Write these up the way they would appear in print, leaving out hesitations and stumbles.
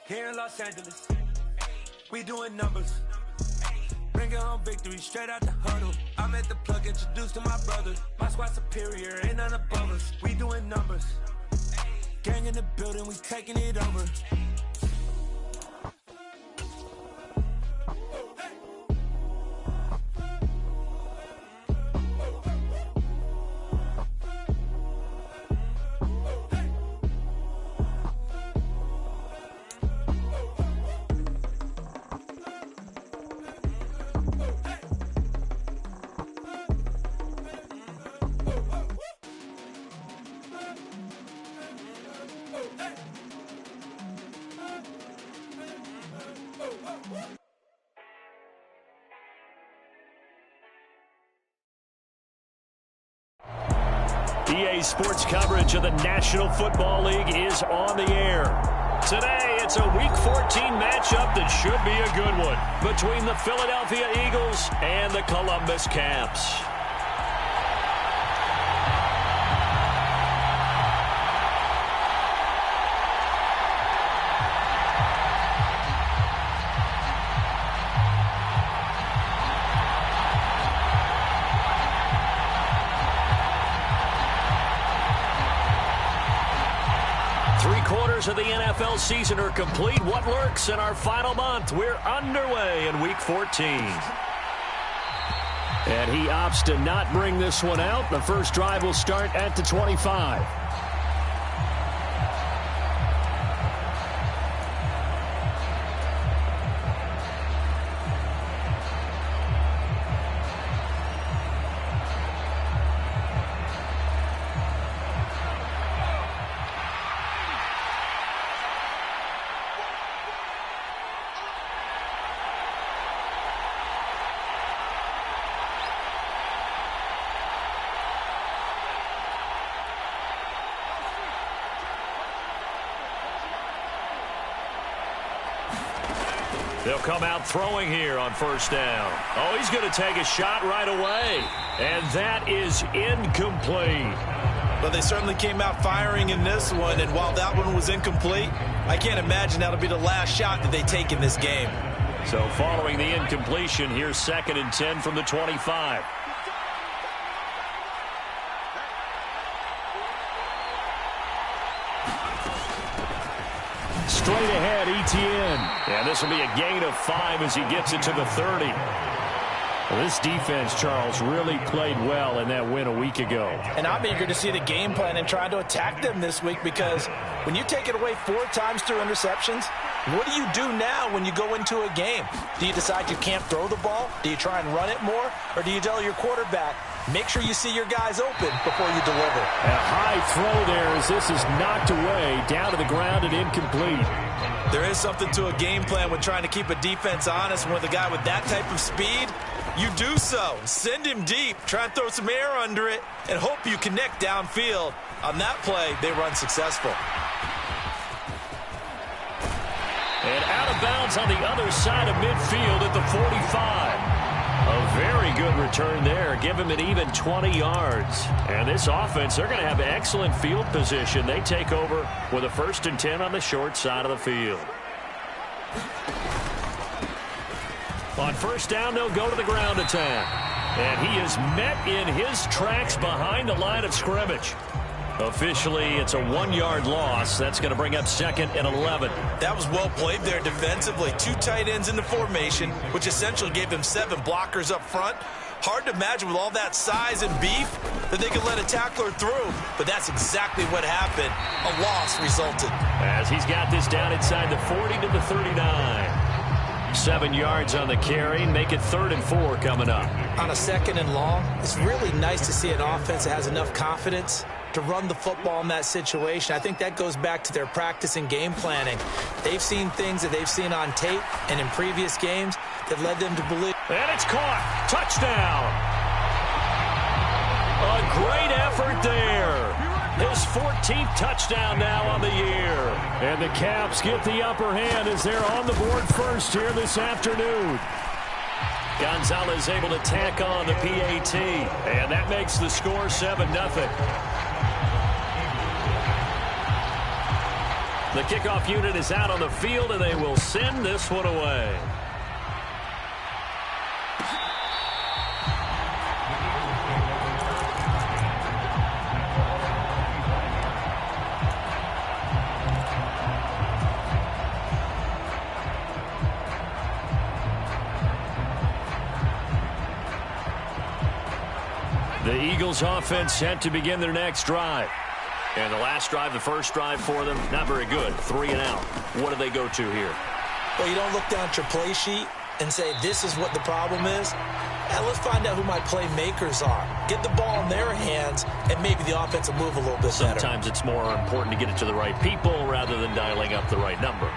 Here in Los Angeles, we doing numbers. Bringing home victory straight out the huddle. I'm at the plug, introduced to my brothers. My squad superior, ain't none above us. We doing numbers. Gang in the building, we taking it over. EA Sports coverage of the National Football League is on the air. Today, it's a Week 14 matchup that should be a good one between the Philadelphia Eagles and the Columbus Caps. Of the NFL season are complete. What lurks in our final month? We're underway in Week 14. And he opts to not bring this one out. The first drive will start at the 25. They'll come out throwing here on first down. Oh, he's going to take a shot right away. And that is incomplete. But they certainly came out firing in this one, and while that one was incomplete, I can't imagine that'll be the last shot that they take in this game. So following the incompletion, here's 2nd and 10 from the 25. Straight ahead, Etienne. And this will be a gain of 5 as he gets it to the 30. Well, this defense, Charles, really played well in that win a week ago. And I'm eager to see the game plan and try to attack them this week, because when you take it away 4 times through interceptions, what do you do now when you go into a game? Do you decide you can't throw the ball? Do you try and run it more? Or do you tell your quarterback, make sure you see your guys open before you deliver? A high throw there as this is knocked away, down to the ground and incomplete. There is something to a game plan with trying to keep a defense honest. When with a guy with that type of speed, you do so. Send him deep, try and throw some air under it, and hope you connect downfield. On that play, they run successful. And out of bounds on the other side of midfield at the 45. A very good return there. Give him an even 20 yards. And this offense, they're going to have excellent field position. They take over with a 1st and 10 on the short side of the field. On first down, they'll go to the ground attack. And he is met in his tracks behind the line of scrimmage. Officially, it's a 1-yard loss. That's going to bring up 2nd and 11. That was well played there defensively. 2 tight ends in the formation, which essentially gave them 7 blockers up front. Hard to imagine with all that size and beef that they could let a tackler through. But that's exactly what happened. A loss resulted. As he's got this down inside the 40 to the 39. 7 yards on the carry. Make it 3rd and 4 coming up. On a 2nd and long, it's really nice to see an offense that has enough confidence to run the football in that situation. I think that goes back to their practice and game planning. They've seen things that they've seen on tape and in previous games that led them to believe. And it's caught. Touchdown. A great effort there. His 14th touchdown now on the year. And the Caps get the upper hand as they're on the board first here this afternoon. Gonzalez able to tack on the PAT. And that makes the score 7-0. The kickoff unit is out on the field, and they will send this one away. The Eagles offense set to begin their next drive. And the last drive, the first drive for them, not very good. 3 and out. What do they go to here? Well, you don't look down at your play sheet and say, this is what the problem is. And let's find out who my playmakers are. Get the ball in their hands, and maybe the offense will move a little bit better. Sometimes it's more important to get it to the right people rather than dialing up the right number.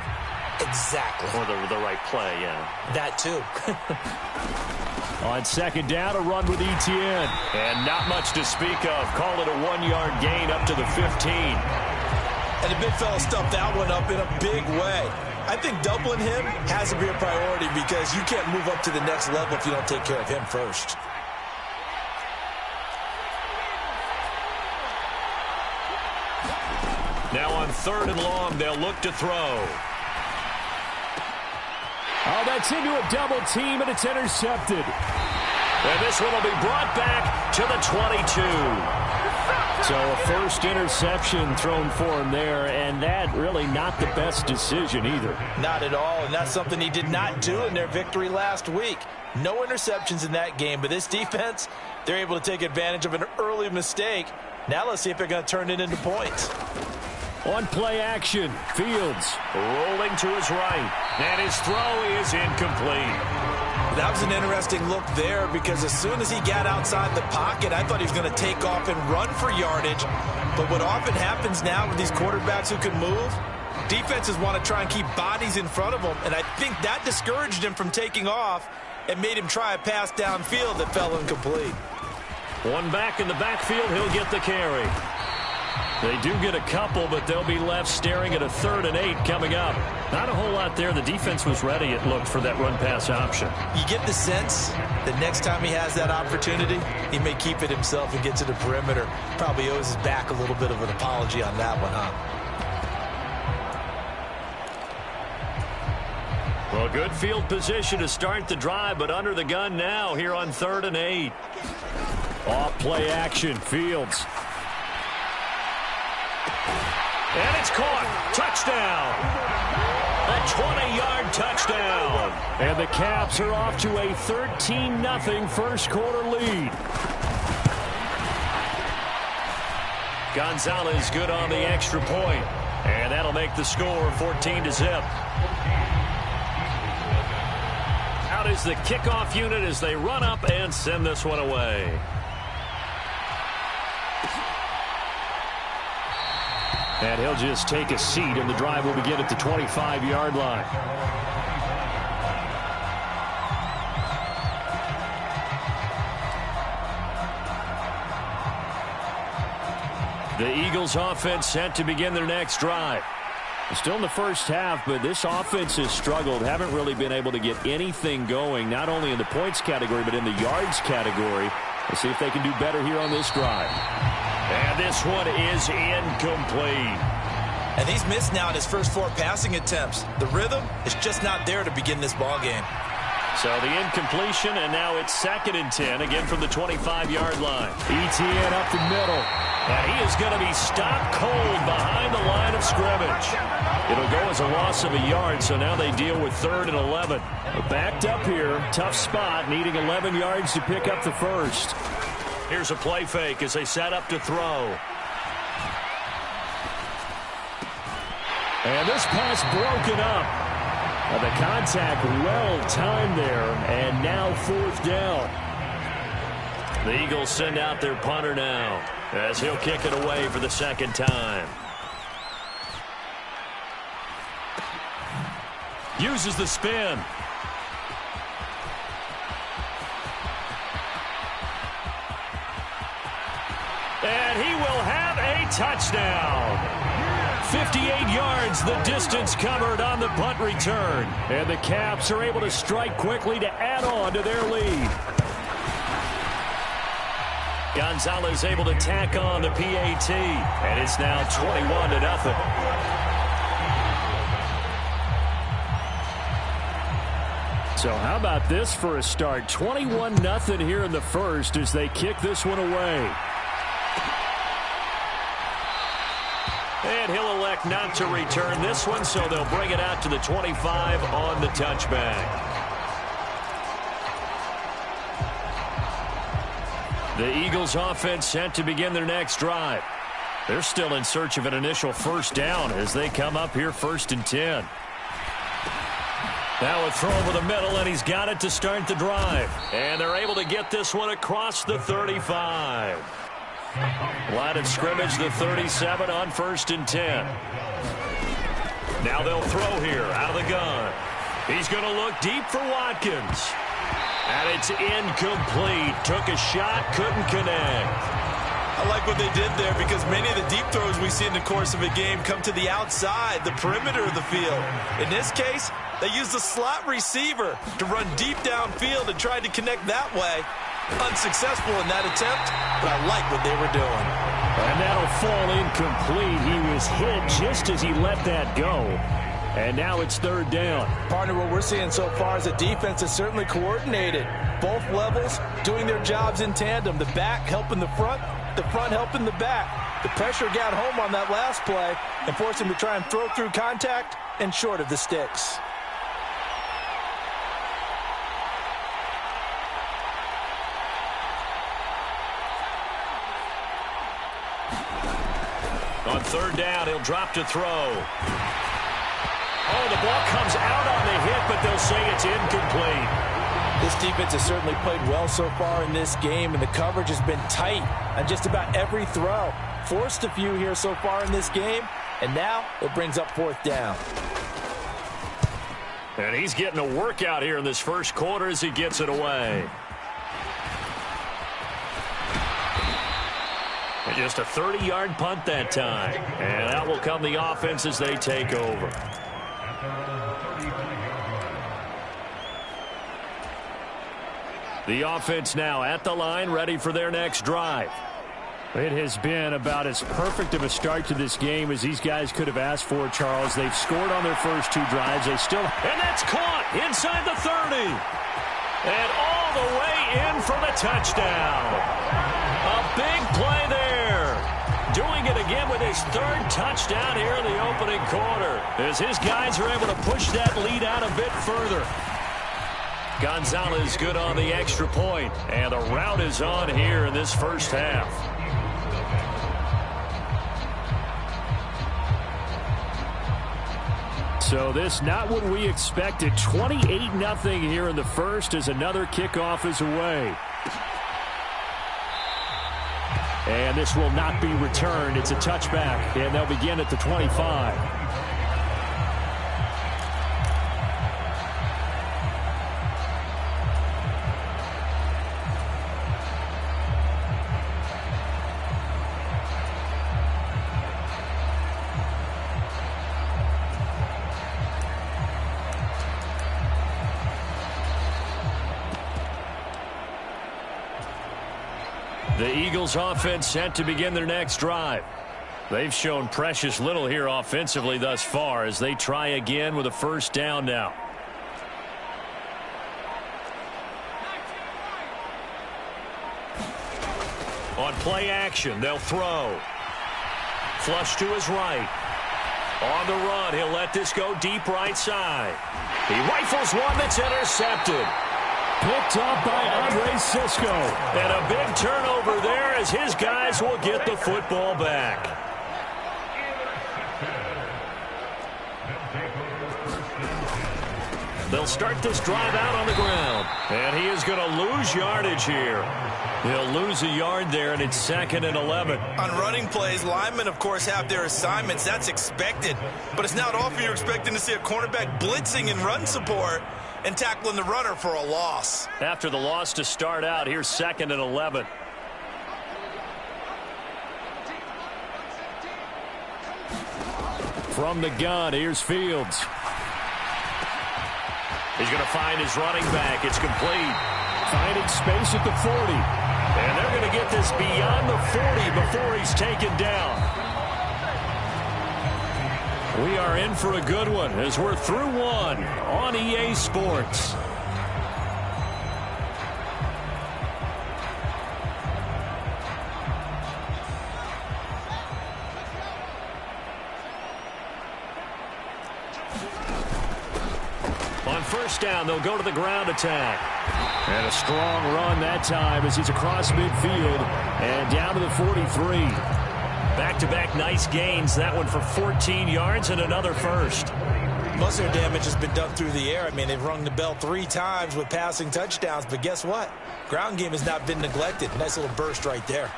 Exactly. Or the right play, yeah. That too. On second down, a run with Etienne. And not much to speak of. Call it a 1-yard gain up to the 15. And the big fella stuffed that one up in a big way. I think doubling him has to be a priority because you can't move up to the next level if you don't take care of him first. Now on 3rd and long, they'll look to throw. Oh, that's into a double team, and it's intercepted. And this one will be brought back to the 22. So a first interception thrown for him there, and that really not the best decision either. Not at all, and that's something he did not do in their victory last week. No interceptions in that game, but this defense, they're able to take advantage of an early mistake. Now let's see if they're going to turn it into points. On play action, Fields rolling to his right, and his throw is incomplete. That was an interesting look there because as soon as he got outside the pocket, I thought he was going to take off and run for yardage. But what often happens now with these quarterbacks who can move, defenses want to try and keep bodies in front of them, and I think that discouraged him from taking off and made him try a pass downfield that fell incomplete. One back in the backfield, he'll get the carry. They do get a couple, but they'll be left staring at a 3rd and 8 coming up. Not a whole lot there. The defense was ready, it looked, for that run-pass option. You get the sense that next time he has that opportunity, he may keep it himself and get to the perimeter. Probably owes his back a little bit of an apology on that one, huh? Well, good field position to start the drive, but under the gun now here on 3rd and 8. Off play action, Fields. And it's caught. Touchdown. A 20-yard touchdown. And the Caps are off to a 13-0 first quarter lead. Gonzalez good on the extra point. And that'll make the score 14-0. Out is the kickoff unit as they run up and send this one away. And he'll just take a seat, and the drive will begin at the 25-yard line. The Eagles offense set to begin their next drive. Still in the first half, but this offense has struggled. Haven't really been able to get anything going, not only in the points category, but in the yards category. We'll see if they can do better here on this drive. And this one is incomplete. And he's missed now in his first 4 passing attempts. The rhythm is just not there to begin this ball game. So the incompletion, and now it's 2nd and 10, again from the 25-yard line. Etienne up the middle. And he is going to be stopped cold behind the line of scrimmage. It'll go as a loss of a yard, so now they deal with 3rd and 11. Backed up here, tough spot, needing 11 yards to pick up the first. Here's a play fake as they set up to throw. And this pass broken up. The contact well-timed there, and now 4th down. The Eagles send out their punter now as he'll kick it away for the 2nd time. Uses the spin. And he will have a touchdown. 58 yards, the distance covered on the punt return. And the Caps are able to strike quickly to add on to their lead. Gonzalez able to tack on the PAT, and it's now 21-0. So how about this for a start? 21-0 here in the first as they kick this one away. And he'll elect not to return this one, so they'll bring it out to the 25 on the touchback. The Eagles offense set to begin their next drive. They're still in search of an initial first down as they come up here 1st and 10. Now a throw over the middle, and he's got it to start the drive. And they're able to get this one across the 35. Line of scrimmage, the 37 on 1st and 10. Now they'll throw here out of the gun. He's going to look deep for Watkins. And it's incomplete. Took a shot, couldn't connect. I like what they did there because many of the deep throws we see in the course of a game come to the outside, the perimeter of the field. In this case, they used the slot receiver to run deep downfield and tried to connect that way. Unsuccessful in that attempt, but I like what they were doing. And that'll fall incomplete. He was hit just as he let that go. And now it's 3rd down. Partner, what we're seeing so far is a defense that's certainly coordinated. Both levels doing their jobs in tandem. The back helping the front helping the back. The pressure got home on that last play and forced him to try and throw through contact and short of the sticks. On 3rd down, he'll drop to throw. Oh, the ball comes out on the hit, but they'll say it's incomplete. This defense has certainly played well so far in this game, and the coverage has been tight on just about every throw. Forced a few here so far in this game, and now it brings up 4th down. And he's getting a workout here in this first quarter as he gets it away. And just a 30-yard punt that time. And out will come the offense as they take over. The offense now at the line, ready for their next drive. It has been about as perfect of a start to this game as these guys could have asked for, Charles. They've scored on their first 2 drives. They still... And that's caught inside the 30. And all the way in for the touchdown. A big play there. Doing it again with his 3rd touchdown here in the opening quarter, as his guys are able to push that lead out a bit further. Gonzalez good on the extra point, and the rout is on here in this first half. So this not what we expected. 28-0 here in the first as another kickoff is away. And this will not be returned. It's a touchback, and they'll begin at the 25. The Eagles offense set to begin their next drive. They've shown precious little here offensively thus far as they try again with a 1st down now. On play action, they'll throw. Flush to his right. On the run, he'll let this go deep right side. He rifles one that's intercepted. Picked up by Andre Cisco. And a big turnover there as his guys will get the football back. They'll start this drive out on the ground. And he is going to lose yardage here. He'll lose a yard there, and it's 2nd and 11. On running plays, linemen, of course, have their assignments. That's expected. But it's not often you're expecting to see a cornerback blitzing in run support and tackling the runner for a loss. After the loss to start out, here's 2nd and 11. From the gun, here's Fields. He's going to find his running back. It's complete. Finding space at the 40. And they're going to get this beyond the 40 before he's taken down. We are in for a good one as we're through one on EA Sports. On first down, they'll go to the ground attack. And a strong run that time as he's across midfield and down to the 43. Back-to-back nice gains. That one for 14 yards and another first. Most of their damage has been done through the air. I mean, they've rung the bell 3 times with passing touchdowns, but guess what? Ground game has not been neglected. Nice little burst right there.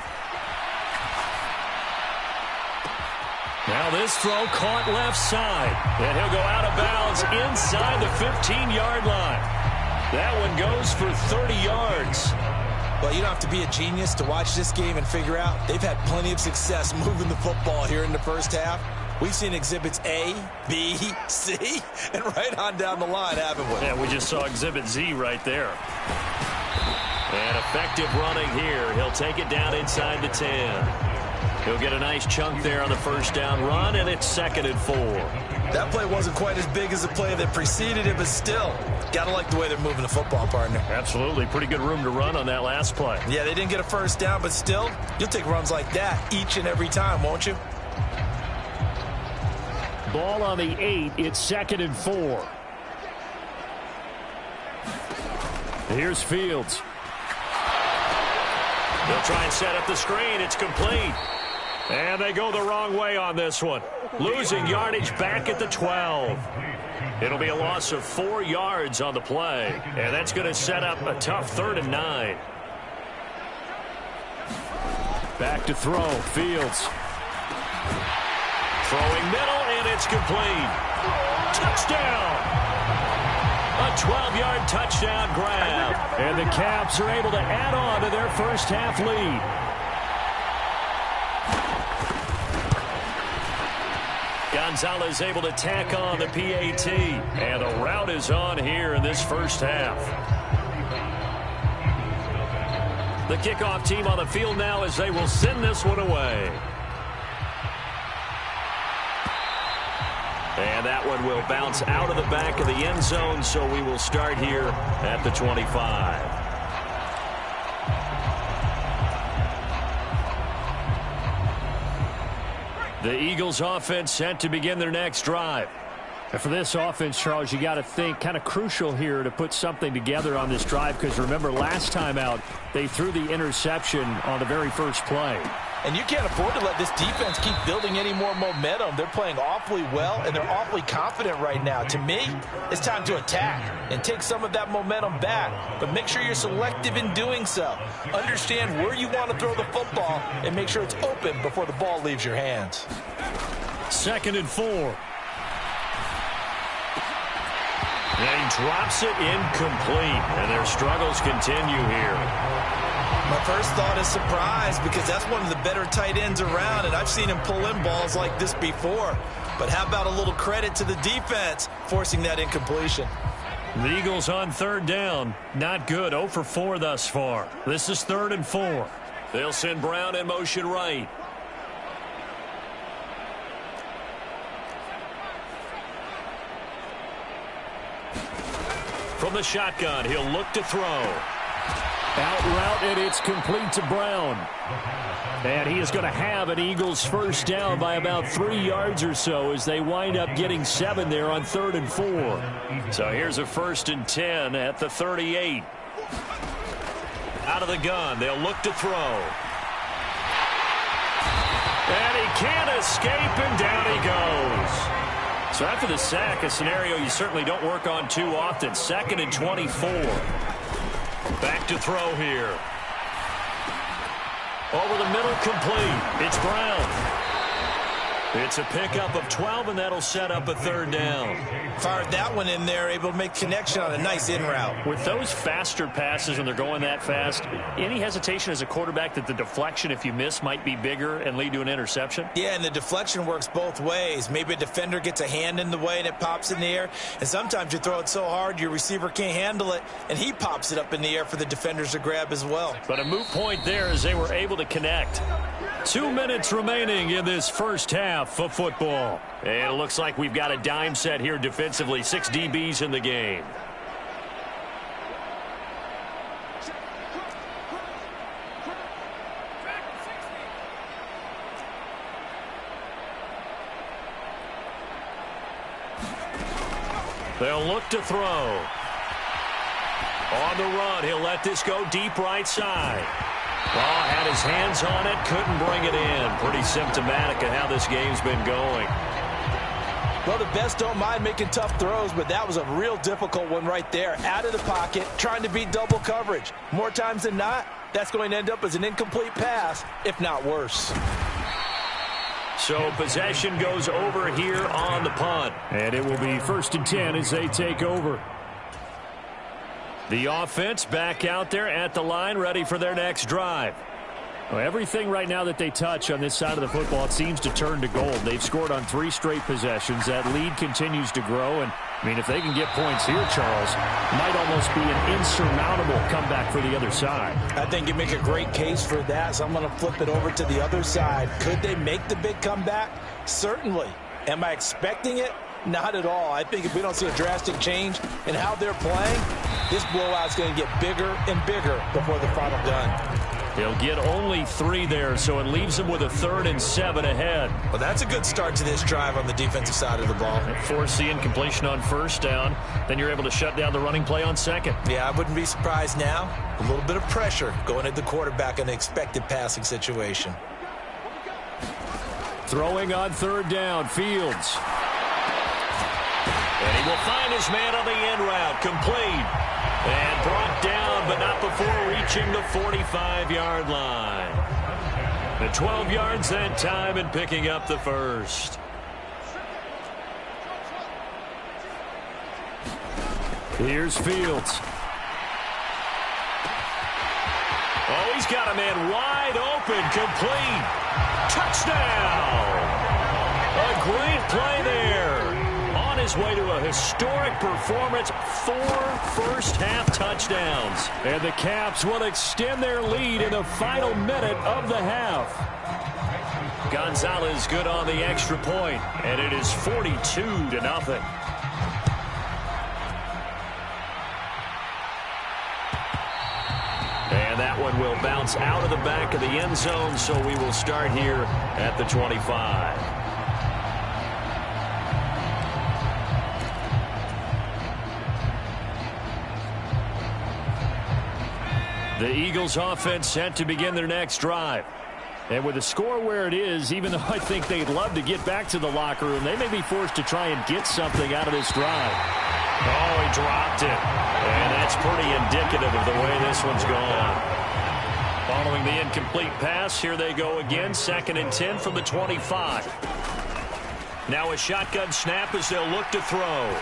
Now this throw caught left side, and he'll go out of bounds inside the 15-yard line. That one goes for 30 yards. Well, you don't have to be a genius to watch this game and figure out they've had plenty of success moving the football here in the first half. We've seen exhibits A, B, C, and right on down the line, haven't we? Yeah, we just saw exhibit Z right there. And effective running here. He'll take it down inside the 10. He'll get a nice chunk there on the first down run, and it's 2nd and 4. That play wasn't quite as big as the play that preceded it, but still, got to like the way they're moving the football, partner. Absolutely. Pretty good room to run on that last play. Yeah, they didn't get a first down, but still, you'll take runs like that each and every time, won't you? Ball on the 8. It's 2nd and 4. Here's Fields. They'll try and set up the screen. It's complete. And they go the wrong way on this one. Losing yardage back at the 12. It'll be a loss of 4 yards on the play. And that's going to set up a tough 3rd and 9. Back to throw. Fields. Throwing middle, and it's complete. Touchdown! A 12-yard touchdown grab. And the Caps are able to add on to their first half lead. Gonzalez able to tack on the PAT. And a rout is on here in this first half. The kickoff team on the field now as they will send this one away. And that one will bounce out of the back of the end zone, so we will start here at the 25. The Eagles offense set to begin their next drive. And for this offense, Charles, you got to think kind of crucial here to put something together on this drive, because remember last time out they threw the interception on the very first play. And you can't afford to let this defense keep building any more momentum. They're playing awfully well, and they're awfully confident right now. To me, it's time to attack and take some of that momentum back. But make sure you're selective in doing so. Understand where you want to throw the football and make sure it's open before the ball leaves your hands. 2nd and 4. And he drops it incomplete, and their struggles continue here. My first thought is surprise, because that's one of the better tight ends around, and I've seen him pull in balls like this before. But how about a little credit to the defense forcing that incompletion? The Eagles on 3rd down. Not good. 0 for 4 thus far. This is 3rd and 4. They'll send Brown in motion right. From the shotgun, he'll look to throw. Out route, and it's complete to Brown. And he is going to have an Eagles first down by about 3 yards or so as they wind up getting 7 there on 3rd and 4. So here's a 1st and 10 at the 38. Out of the gun, they'll look to throw. And he can't escape, and down he goes. So after the sack, a scenario you certainly don't work on too often. 2nd and 24. Back to throw here. Over the middle, complete. It's Brown. It's a pickup of 12, and that'll set up a 3rd down. Fired that one in there, able to make connection on a nice in route. With those faster passes, when they're going that fast, any hesitation as a quarterback that the deflection, if you miss, might be bigger and lead to an interception? Yeah, and the deflection works both ways. Maybe a defender gets a hand in the way and it pops in the air, and sometimes you throw it so hard your receiver can't handle it, and he pops it up in the air for the defenders to grab as well. But a moot point there as they were able to connect. 2 minutes remaining in this first half of football. And it looks like we've got a dime set here defensively. 6 DBs in the game. They'll look to throw. On the run, he'll let this go deep right side. Oh, had his hands on it, couldn't bring it in. Pretty symptomatic of how this game's been going. Well, the best don't mind making tough throws, but that was a real difficult one right there. Out of the pocket, trying to beat double coverage. More times than not, that's going to end up as an incomplete pass, if not worse. So possession goes over here on the punt. And it will be 1st and 10 as they take over. The offense back out there at the line, ready for their next drive. Well, everything right now that they touch on this side of the football, it seems to turn to gold. They've scored on 3 straight possessions. That lead continues to grow. And, I mean, if they can get points here, Charles, it might almost be an insurmountable comeback for the other side. I think you make a great case for that, so I'm going to flip it over to the other side. Could they make the big comeback? Certainly. Am I expecting it? Not at all. I think if we don't see a drastic change in how they're playing, this blowout's going to get bigger and bigger before the final gun. They'll get only 3 there, so it leaves them with a 3rd and 7 ahead. Well, that's a good start to this drive on the defensive side of the ball. Force the incompletion on 1st down. Then you're able to shut down the running play on 2nd. Yeah, I wouldn't be surprised now. A little bit of pressure going at the quarterback in the expected passing situation. Throwing on 3rd down, Fields. And he will find his man on the end route, complete. And brought down, but not before reaching the 45-yard line. The 12 yards that time and picking up the 1st. Here's Fields. Oh, he's got a man wide open, complete. Touchdown! A great play there. On his way to a historic performance, 4 first-half touchdowns. And the Caps will extend their lead in the final minute of the half. Gonzalez good on the extra point, and it is 42-0. And that one will bounce out of the back of the end zone, so we will start here at the 25. The Eagles offense set to begin their next drive. And with the score where it is, even though I think they'd love to get back to the locker room, they may be forced to try and get something out of this drive. Oh, he dropped it. And that's pretty indicative of the way this one's gone. Following the incomplete pass, here they go again. 2nd and 10 from the 25. Now a shotgun snap as they'll look to throw.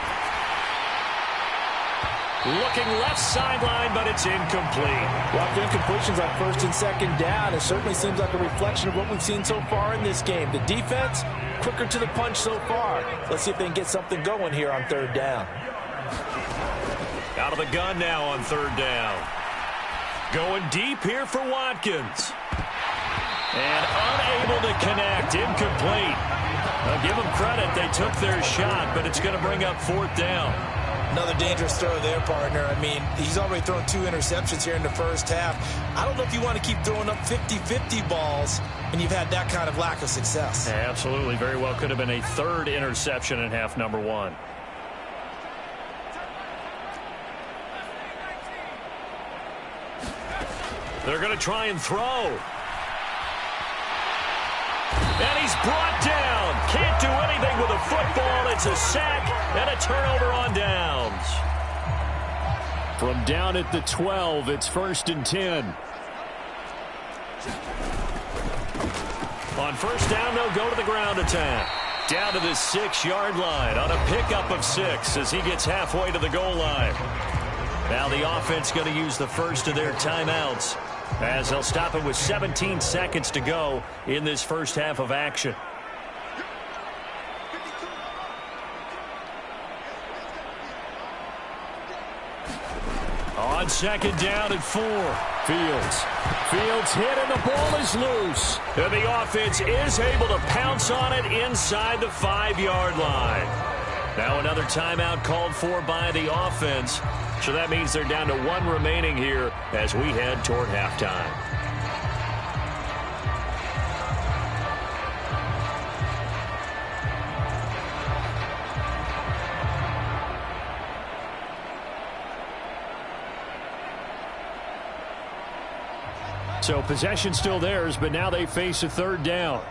Looking left sideline, but it's incomplete. Well, after incompletions on 1st and 2nd down, it certainly seems like a reflection of what we've seen so far in this game. The defense, quicker to the punch so far. Let's see if they can get something going here on 3rd down. Out of the gun now on 3rd down. Going deep here for Watkins. And unable to connect. Incomplete. I'll give them credit. They took their shot, but it's going to bring up 4th down. Another dangerous throw there, partner. I mean, he's already thrown 2 interceptions here in the first half. I don't know if you want to keep throwing up 50-50 balls when you've had that kind of lack of success. Absolutely. Very well could have been a 3rd interception in half number 1. They're going to try and throw. And he's brought down. Can't do anything with a football. It's a sack and a turnover on downs. From down at the 12, it's 1st and 10. On 1st down, they'll go to the ground attack. Down to the 6-yard line on a pickup of 6 as he gets halfway to the goal line. Now the offense going to use the first of their timeouts as they'll stop it with 17 seconds to go in this first half of action. On 2nd down and 4. Fields hit and the ball is loose. And the offense is able to pounce on it inside the 5-yard line. Now another timeout called for by the offense. So that means they're down to 1 remaining here as we head toward halftime. So possession still theirs, but now they face a third down.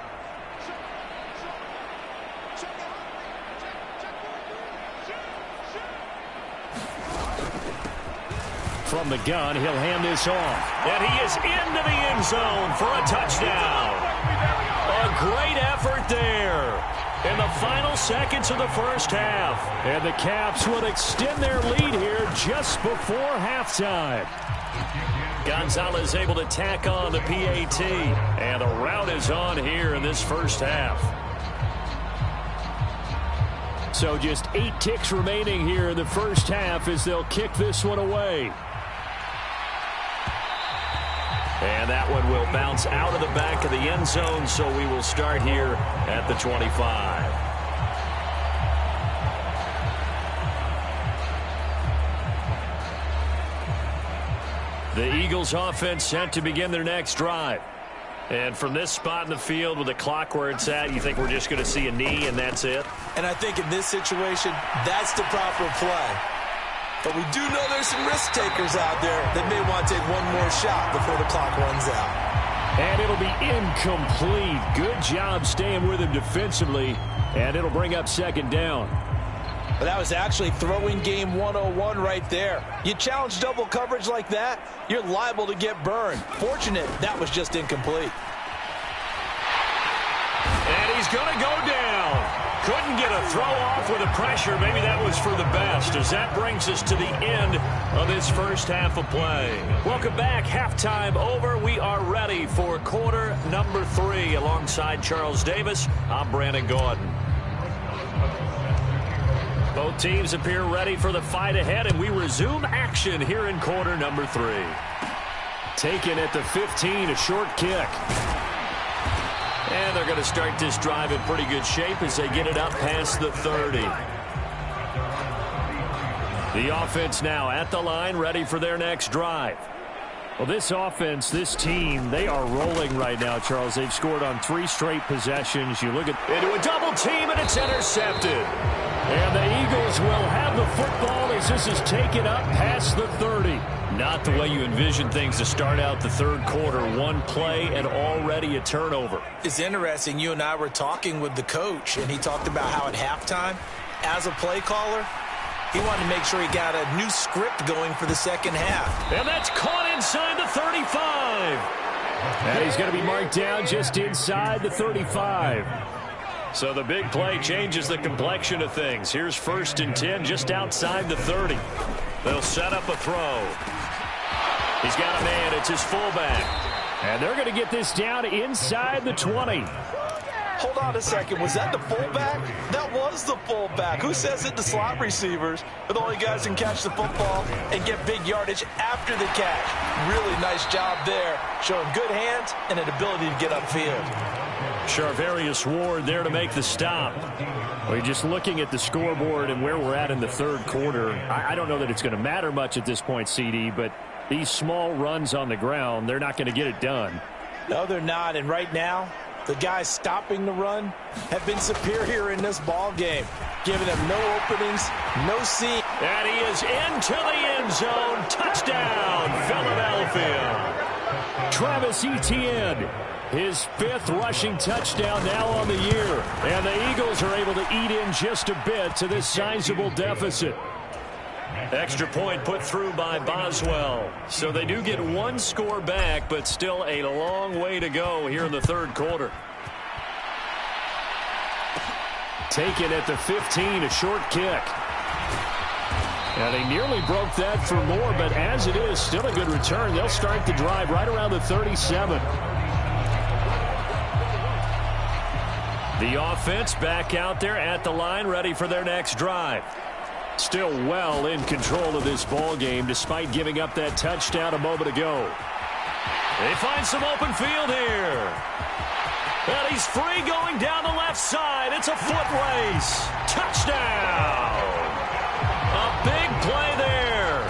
From the gun, he'll hand this off. And he is into the end zone for a touchdown. A great effort there in the final seconds of the first half. And the Caps will extend their lead here just before halftime. Gonzalez able to tack on the PAT. And the route is on here in this first half. So just 8 ticks remaining here in the first half as they'll kick this one away. And that one will bounce out of the back of the end zone, so we will start here at the 25. The Eagles offense set to begin their next drive. And from this spot in the field with the clock where it's at, you think we're just going to see a knee and that's it? And I think in this situation, that's the proper play. But we do know there's some risk takers out there that may want to take one more shot before the clock runs out. And it'll be incomplete. Good job staying with him defensively. And it'll bring up second down. But that was actually throwing game 101 right there. You challenge double coverage like that, you're liable to get burned. Fortunate that was just incomplete. And he's going to go down. Couldn't get a throw off with the pressure. Maybe that was for the best, as that brings us to the end of this first half of play. Welcome back. Halftime over. We are ready for quarter number 3. Alongside Charles Davis, I'm Brandon Gordon. Both teams appear ready for the fight ahead, and we resume action here in quarter number 3. Taken at the 15, a short kick. And they're going to start this drive in pretty good shape as they get it up past the 30. The offense now at the line, ready for their next drive. Well, this offense, this team, they are rolling right now, Charles. They've scored on 3 straight possessions. You look at into a double team, and it's intercepted. And the Eagles will have the football as this is taken up past the 30. Not the way you envision things to start out the third quarter. One play and already a turnover. It's interesting. You and I were talking with the coach, and he talked about how at halftime, as a play caller, he wanted to make sure he got a new script going for the second half. And that's caught inside the 35. And he's going to be marked down just inside the 35. So the big play changes the complexion of things. Here's 1st and 10 just outside the 30. They'll set up a throw. He's got a man. It's his fullback. And they're going to get this down inside the 20. Hold on a second. Was that the fullback? That was the fullback. Who says it? The slot receivers are the only guys who can catch the football and get big yardage after the catch. Really nice job there, showing good hands and an ability to get upfield. Charvarius Ward there to make the stop. Well, just looking at the scoreboard and where we're at in the third quarter, I don't know that it's going to matter much at this point, CD, but these small runs on the ground, they're not going to get it done. No, they're not. And right now, the guys stopping the run have been superior in this ball game, giving them no openings, no seam. And he is into the end zone. Touchdown, Philadelphia. Travis Etienne, his 5th rushing touchdown now on the year. And the Eagles are able to eat in just a bit to this sizable deficit. Extra point put through by Boswell. So they do get 1 score back, but still a long way to go here in the third quarter. Taken at the 15, a short kick. And they nearly broke that for more, but as it is, still a good return. They'll start the drive right around the 37. The offense back out there at the line, ready for their next drive. Still well in control of this ball game, despite giving up that touchdown a moment ago. They find some open field here. And he's free going down the left side. It's a foot race. Touchdown. A big play there.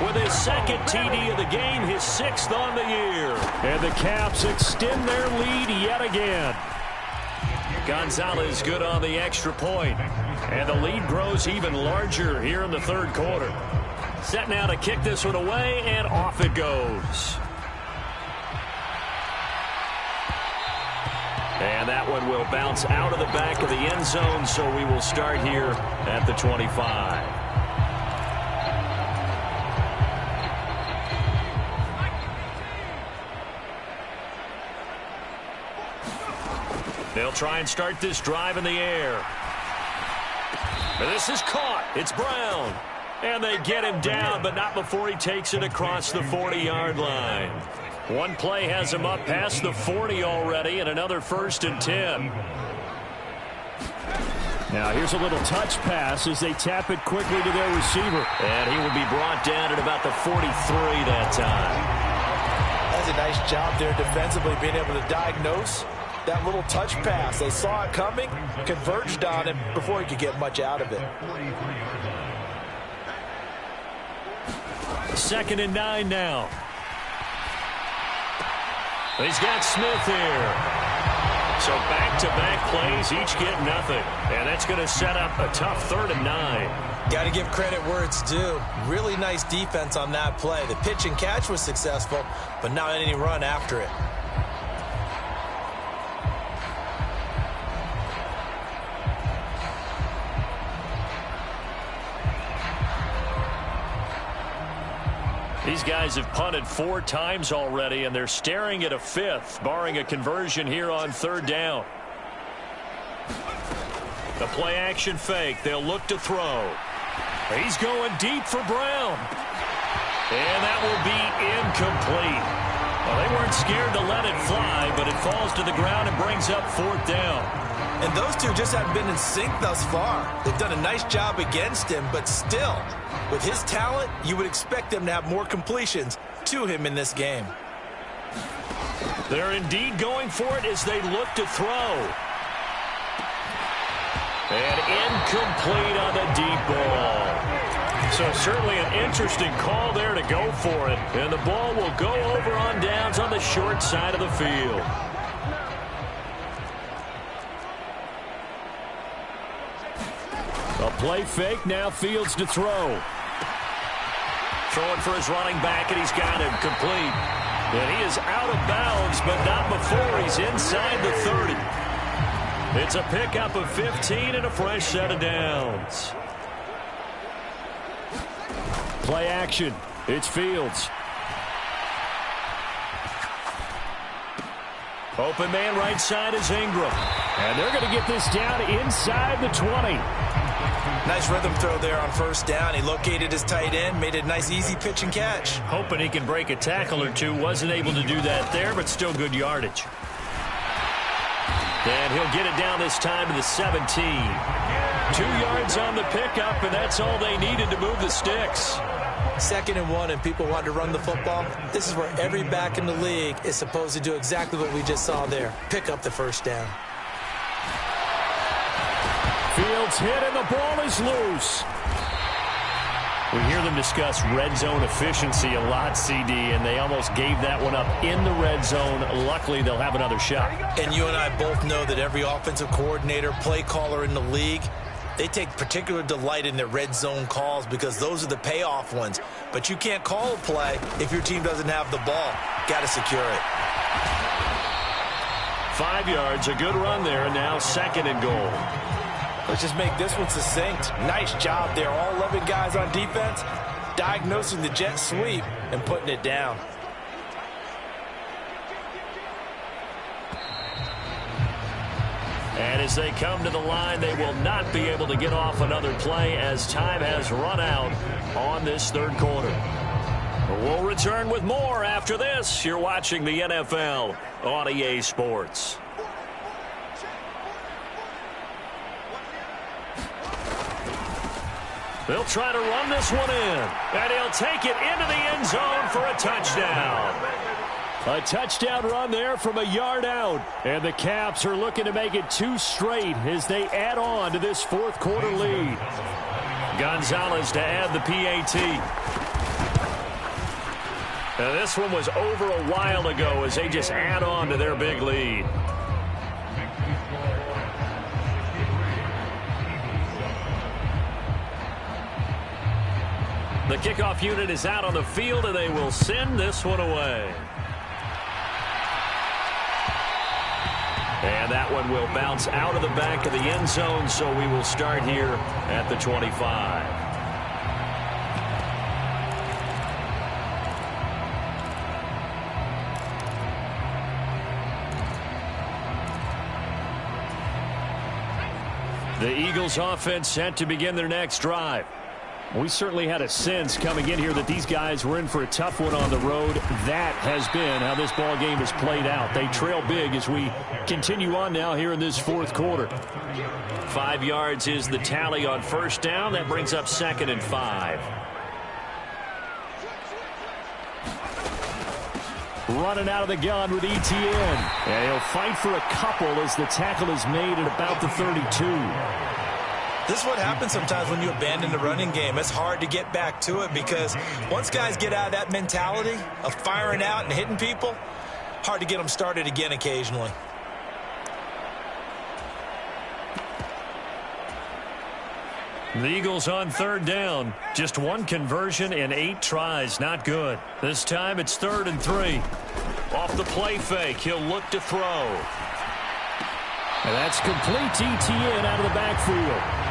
With his 2nd TD of the game, his 6th on the year. And the Caps extend their lead yet again. Gonzalez good on the extra point. And the lead grows even larger here in the third quarter. Set now to kick this one away, and off it goes. And that one will bounce out of the back of the end zone, so we will start here at the 25. They'll try and start this drive in the air. And this is caught. It's Brown. And they get him down, but not before he takes it across the 40-yard line. One play has him up past the 40 already, and another 1st and 10. Now here's a little touch pass as they tap it quickly to their receiver. And he will be brought down at about the 43 that time. That's a nice job there defensively, being able to diagnose that little touch pass. They saw it coming, converged on him before he could get much out of it. 2nd and 9 now. He's got Smith here. So back-to-back plays, each get nothing. And that's going to set up a tough 3rd and 9. Got to give credit where it's due. Really nice defense on that play. The pitch and catch was successful, but not any run after it. These guys have punted 4 times already, and they're staring at a 5th, barring a conversion here on 3rd down. The play-action fake. They'll look to throw. He's going deep for Brown. And that will be incomplete. Well, they weren't scared to let it fly, but it falls to the ground and brings up 4th down. And those two just haven't been in sync thus far. They've done a nice job against him, but still, with his talent, you would expect them to have more completions to him in this game. They're indeed going for it as they look to throw. And incomplete on the deep ball. So certainly an interesting call there to go for it. And the ball will go over on downs on the short side of the field. A play fake, now Fields to throw. Throwing for his running back, and he's got him complete. And he is out of bounds, but not before he's inside the 30. It's a pickup of 15 and a fresh set of downs. Play action. It's Fields. Open man right side is Ingram. And they're going to get this down inside the 20. Nice rhythm throw there on 1st down. He located his tight end, made a nice easy pitch and catch. Hoping he can break a tackle or two. Wasn't able to do that there, but still good yardage. And he'll get it down this time to the 17. 2 yards on the pickup, and that's all they needed to move the sticks. 2nd and 1, and people want to run the football. This is where every back in the league is supposed to do exactly what we just saw there. Pick up the 1st down. Fields hit, and the ball is loose. We hear them discuss red zone efficiency a lot, CD, and they almost gave that one up in the red zone. Luckily, they'll have another shot. And you and I both know that every offensive coordinator, play caller in the league, they take particular delight in their red zone calls because those are the payoff ones. But you can't call a play if your team doesn't have the ball. Got to secure it. 5 yards, a good run there, and now 2nd and goal. Let's just make this one succinct. Nice job there. All 11 guys on defense diagnosing the jet sweep and putting it down. And as they come to the line, they will not be able to get off another play as time has run out on this 3rd quarter. We'll return with more after this. You're watching the NFL on EA Sports. They'll try to run this one in, and he'll take it into the end zone for a touchdown. A touchdown run there from a yard out. And the Caps are looking to make it 2 straight as they add on to this 4th quarter lead. Gonzalez to add the PAT. Now this one was over a while ago as they just add on to their big lead. The kickoff unit is out on the field, and they will send this one away. And that one will bounce out of the back of the end zone, so we will start here at the 25. The Eagles offense set to begin their next drive. We certainly had a sense coming in here that these guys were in for a tough one on the road. That has been how this ball game has played out. They trail big as we continue on now here in this fourth quarter. 5 yards is the tally on first down. That brings up 2nd and 5. Running out of the gun with Etienne. And he'll fight for a couple as the tackle is made at about the 32. This is what happens sometimes when you abandon the running game. It's hard to get back to it because once guys get out of that mentality of firing out and hitting people, hard to get them started again occasionally. The Eagles on 3rd down. Just 1 conversion in 8 tries. Not good. This time it's 3rd and 3. Off the play fake, he'll look to throw. And that's complete to Etienne out of the backfield.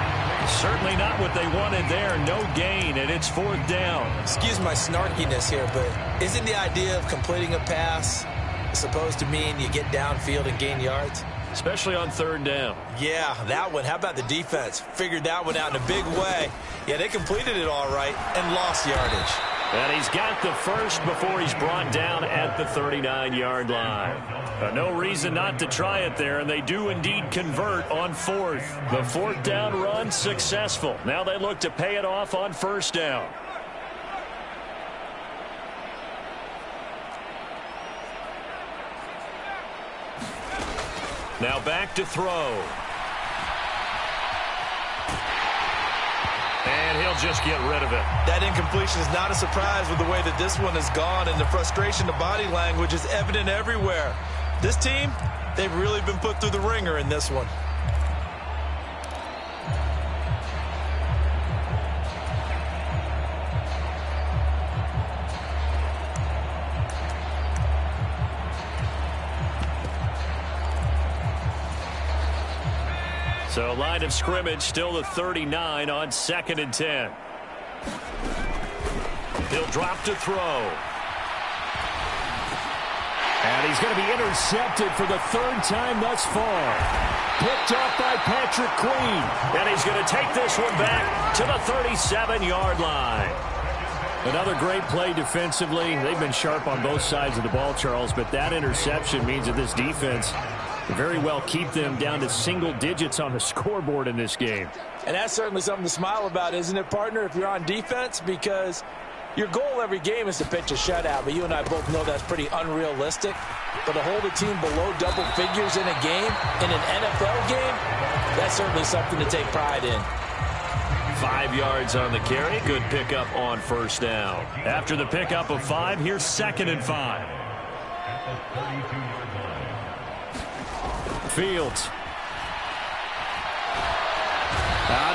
Certainly not what they wanted there. No gain, and it's 4th down. Excuse my snarkiness here, but isn't the idea of completing a pass supposed to mean you get downfield and gain yards? Especially on 3rd down. Yeah, that one. How about the defense? Figured that one out in a big way. Yeah, they completed it all right and lost yardage. And he's got the first before he's brought down at the 39-yard line. No reason not to try it there, and they do indeed convert on 4th. The 4th down run successful. Now they look to pay it off on 1st down. Now back to throw. And he'll just get rid of it. That incompletion is not a surprise with the way that this one has gone, and the frustration, the body language is evident everywhere. This team, they've really been put through the ringer in this one. So line of scrimmage still the 39 on 2nd and 10. He'll drop to throw. And he's going to be intercepted for the 3rd time thus far. Picked off by Patrick Queen. And he's going to take this one back to the 37-yard line. Another great play defensively. They've been sharp on both sides of the ball, Charles, but that interception means that this defense very well keep them down to single digits on the scoreboard in this game. And that's certainly something to smile about, isn't it, partner, if you're on defense? Because your goal every game is to pitch a shutout, but you and I both know that's pretty unrealistic. But to hold a team below double figures in a game, in an NFL game, that's certainly something to take pride in. 5 yards on the carry. Good pickup on 1st down. After the pickup of 5, here's 2nd and 5. Fields.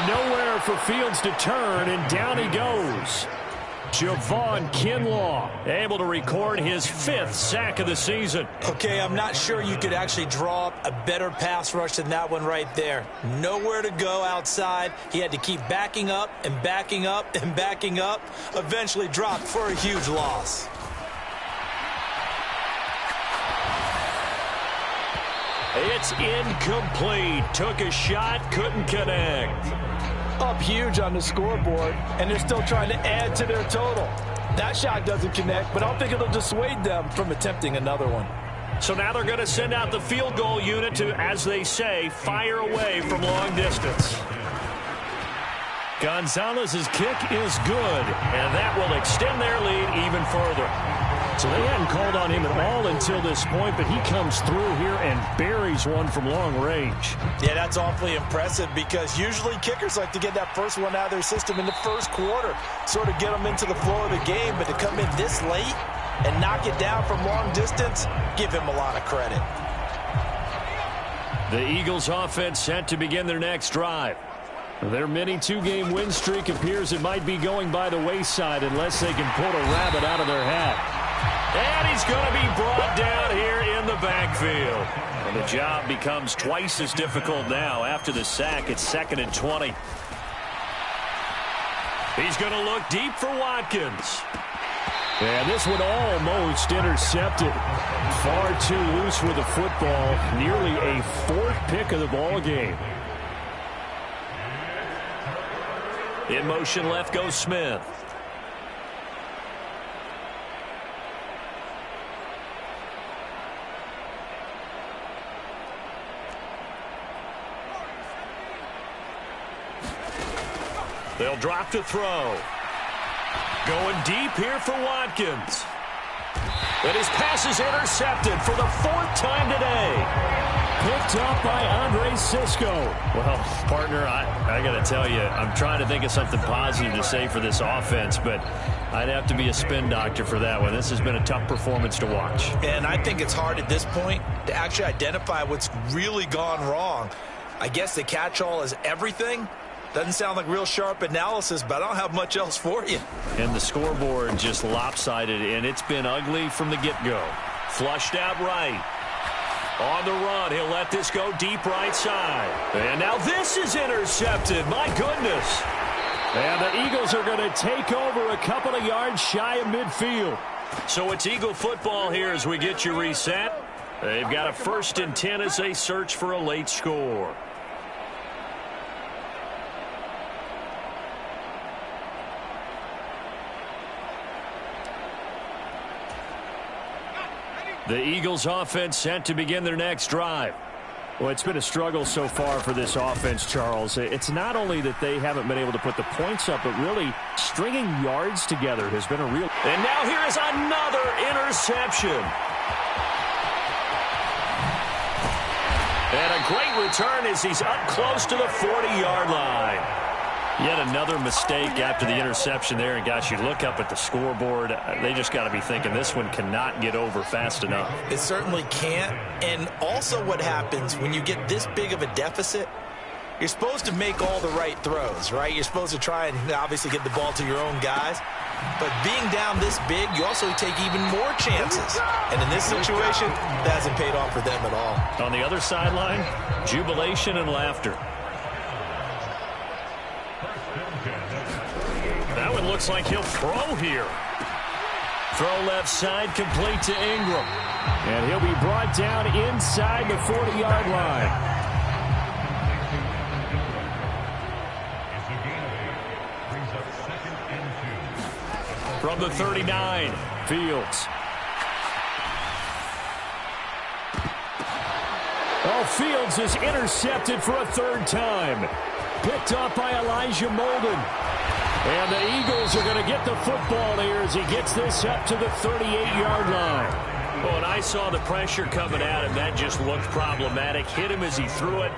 Nowhere for Fields to turn, and down he goes. Javon Kinlaw able to record his 5th sack of the season. Okay, I'm not sure you could actually draw up a better pass rush than that one right there. Nowhere to go outside. He had to keep backing up and backing up and backing up. Eventually dropped for a huge loss. It's incomplete. Took a shot, couldn't connect. Up huge on the scoreboard, and they're still trying to add to their total. That shot doesn't connect, but I don't think it'll dissuade them from attempting another one. So now they're going to send out the field goal unit to, as they say, fire away from long distance. Gonzalez's kick is good, and that will extend their lead even further. So they hadn't called on him at all until this point, but he comes through here and buries one from long range. Yeah, that's awfully impressive because usually kickers like to get that first one out of their system in the first quarter, sort of get them into the flow of the game, but to come in this late and knock it down from long distance, give him a lot of credit. The Eagles offense set to begin their next drive. Their mini 2-game win streak appears it might be going by the wayside unless they can pull a rabbit out of their hat. And he's going to be brought down here in the backfield. And the job becomes twice as difficult now. After the sack, it's 2nd and 20. He's going to look deep for Watkins. And this one almost intercepted. Far too loose with the football. Nearly a 4th pick of the ball game. In motion left goes Smith. They'll drop to throw. Going deep here for Watkins. And his pass is intercepted for the 4th time today. Picked up by Andre Cisco. Well, partner, I got to tell you, I'm trying to think of something positive to say for this offense, but I'd have to be a spin doctor for that one. This has been a tough performance to watch. And I think it's hard at this point to actually identify what's really gone wrong. I guess the catch-all is everything. Doesn't sound like real sharp analysis, but I don't have much else for you. And the scoreboard just lopsided, and it's been ugly from the get-go. Flushed out right. On the run, he'll let this go deep right side. And now this is intercepted. My goodness. And the Eagles are going to take over a couple of yards shy of midfield. So it's Eagle football here as we get you reset. They've got a 1st and 10 as they search for a late score. The Eagles offense set to begin their next drive. Well, it's been a struggle so far for this offense, Charles. It's not only that they haven't been able to put the points up, but really stringing yards together has been a real... And now here is another interception. And a great return as he's up close to the 40-yard line. Yet another mistake after the interception there. And, gosh, you look up at the scoreboard, they just got to be thinking this one cannot get over fast enough. It certainly can't. And also what happens when you get this big of a deficit, you're supposed to make all the right throws, right? You're supposed to try and obviously get the ball to your own guys. But being down this big, you also take even more chances. And in this situation, that hasn't paid off for them at all. On the other sideline, jubilation and laughter. That one looks like he'll throw here. Throw left side, complete to Ingram. And he'll be brought down inside the 40-yard line. From the 39, Fields. Oh, Fields is intercepted for a 3rd time. Picked up by Elijah Molden. And the Eagles are going to get the football here as he gets this up to the 38-yard line. Well, and I saw the pressure coming at him. That just looked problematic. Hit him as he threw it,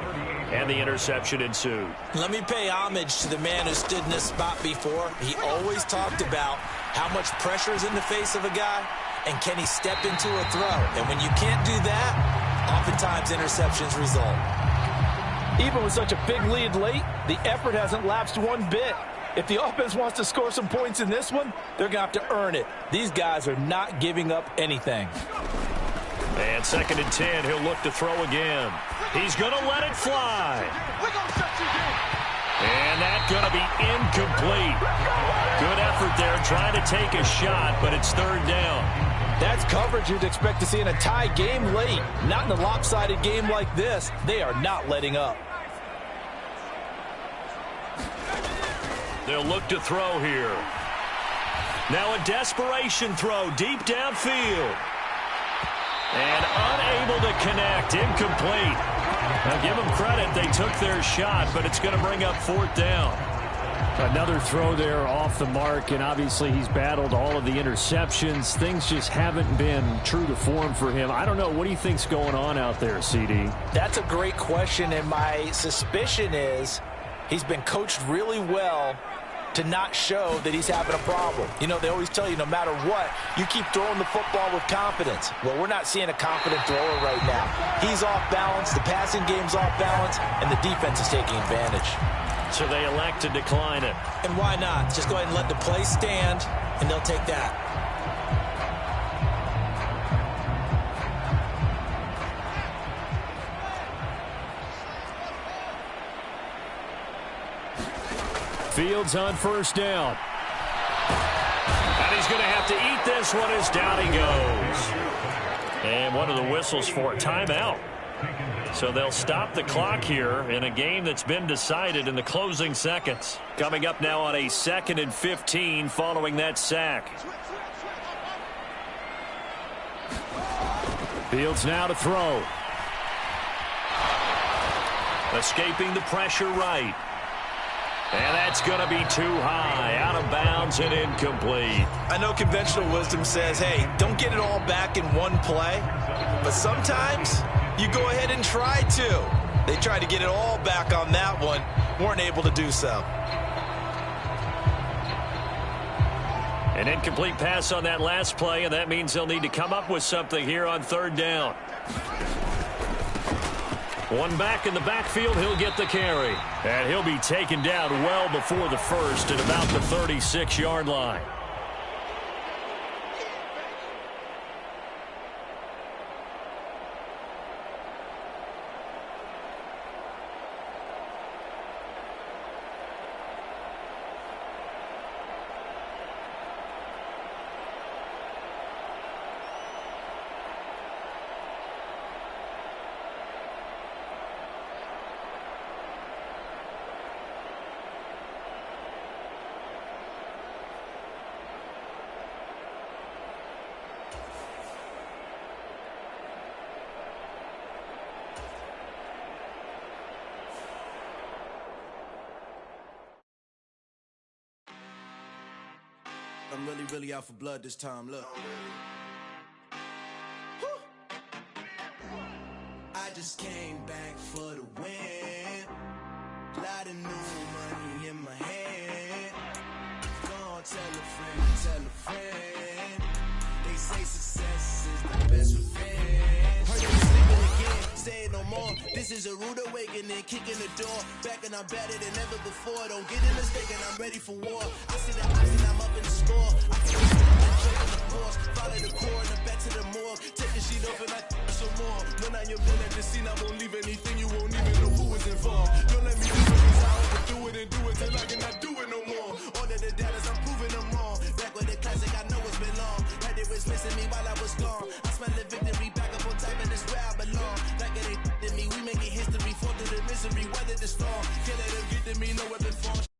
and the interception ensued. Let me pay homage to the man who stood in this spot before. He always talked about how much pressure is in the face of a guy, and can he step into a throw. And when you can't do that, oftentimes interceptions result. Even with such a big lead late, the effort hasn't lapsed one bit. If the offense wants to score some points in this one, they're going to have to earn it. These guys are not giving up anything. And 2nd and 10, he'll look to throw again. He's going to let it fly. And that's going to be incomplete. Good effort there trying to take a shot, but it's 3rd down. That's coverage you'd expect to see in a tie game late. Not in a lopsided game like this. They are not letting up. They'll look to throw here. Now a desperation throw deep downfield. And unable to connect. Incomplete. Now give them credit. They took their shot, but it's going to bring up 4th down. Another throw there off the mark, and obviously he's battled all of the interceptions. Things just haven't been true to form for him. I don't know. What do you think's going on out there, CD? That's a great question, and my suspicion is he's been coached really well to not show that he's having a problem. You know, they always tell you no matter what, you keep throwing the football with confidence. Well, we're not seeing a confident thrower right now. He's off balance, the passing game's off balance, and the defense is taking advantage. So they elect to decline it. And why not? Just go ahead and let the play stand, and they'll take that. Fields on first down. And he's going to have to eat this one as down he goes. And one of the whistles for a timeout. So they'll stop the clock here in a game that's been decided in the closing seconds. Coming up now on a 2nd and 15 following that sack. Fields now to throw. Escaping the pressure right. And that's going to be too high, out of bounds and incomplete. I know conventional wisdom says, hey, don't get it all back in one play. But sometimes you go ahead and try to. They tried to get it all back on that one, weren't able to do so. An incomplete pass on that last play, and that means they'll need to come up with something here on 3rd down. One back in the backfield, he'll get the carry. And he'll be taken down well before the first at about the 36-yard line. I'm really out for blood this time, look. I just came back for the win. Lot of new money in my hand. Go on, tell a friend. They say success is the best revenge. Heard you sleeping again, say it no more. This is a rude awakening, kicking the door. Back and I'm better than ever before. Don't get it mistaken, I'm ready for war. I see the eyes and I'm up in the score. I feel the strength and jump in the force. Follow the core and then back to the morgue. Take the sheet off and I some more. When I am done at the scene, I won't leave anything. You won't even know who is involved. Don't let me do it, cause I overdo it and do it till I cannot do it no more. All of the doubters, I'm proving them wrong. Back with the classic, I know it's been long. Had it was missing me while I was gone. I smell the victory back up on top and it's where I belong. Like it ain't to me, we making history. Fall through the misery, weather the storm. Can't let them get to me, no weapon form.